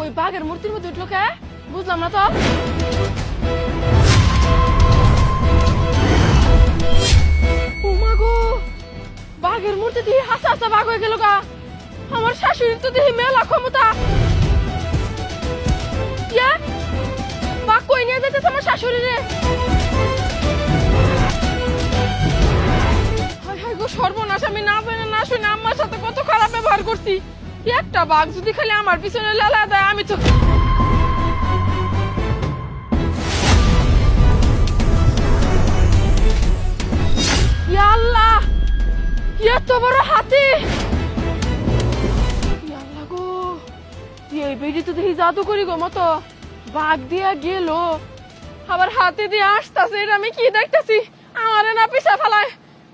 ওই বাঘের মূর্তির মধ্যে উঠলো কে? বুঝলাম না তো। ও মা গো, বাঘের মূর্তি দিয়ে হাসা হাসা বাঘ হয়ে গেল গা। আমার শাশুড়ির তো দেখি মেলা ক্ষমতা। ইয়া, বাঘ কই নিয়ে যেতেছে আমার শাশুড়ি রে? হায় হায় গো সর্বনাশ, আমি না জেনে না শুনে আম্মার সাথে কত খারাপ ব্যবহার করছি। একটা বাঘ যদি খালি আমার পিছনে লেলা দেয় আমি তো। ইয়া আল্লাহ, এত বড় হাতি! ইয়া আল্লাহ গো, এই বেডি তো দেখি জাদু করি গো মতো। বাঘ দিয়া গেল আবার হাতি দিয়ে আসতেছে, এটা আমি কি দেখতেছি? আমারে না পিছা ফেলায়।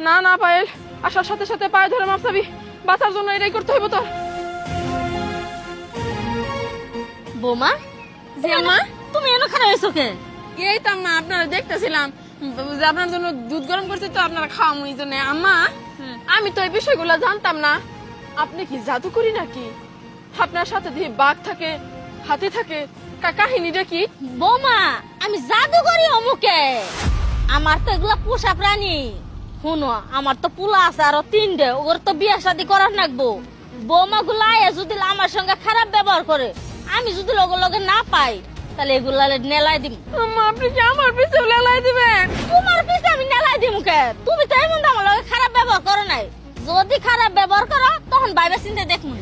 না না পায়েল, আসার সাথে সাথে পায়ে ধরে মাপসাবি, বাঁচার জন্য এটাই করতে হইব তোর। বৌমা, যে মা তুমি এনে খারাপ হয়েছো কে? এই তো আম্মা আপনারা দেখতেছিলাম যে আপনার জন্য দুধ গরম করছি, তো আপনারা খাওয়াম এই জন্য। আম্মা আমি তো এই বিষয়গুলো জানতাম না। আপনি কি জাদু করি নাকি? আপনার সাথে দিয়ে বাঘ থাকে, হাতি থাকে, কাহিনীটা কি? বৌমা, আমি জাদু করি অমুকে। আমার তো এগুলা পোষা প্রাণী। শুনো, আমার তো পোলা আছে আরো 3টে, ওর তো বিয়া শাদী করার নাকবো। বৌমা গুলা যদি আমার সঙ্গে খারাপ ব্যবহার করে, আমি যদি লগে লগে না পাই, তাহলে এগুলা নেলাই দিম। আম্মা আপনি কি আমার পিছে লেলাই দিবেন? তোমার পিছে আমি নেলাই দিম কে? তুমি তো এমন আমার লগে খারাপ ব্যবহার করো নাই। যদি খারাপ ব্যবহার করো, তখন বাইরে চিন্তা দেখবো।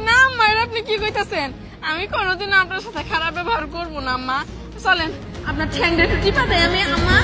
না আম্মা, এটা আপনি কি কইতাছেন? আমি কোনোদিন আপনার সাথে খারাপ ব্যবহার করবো না আম্মা। চলেন আপনার ঠ্যাংটা একটু টিপা দেয় আমি। আম্মা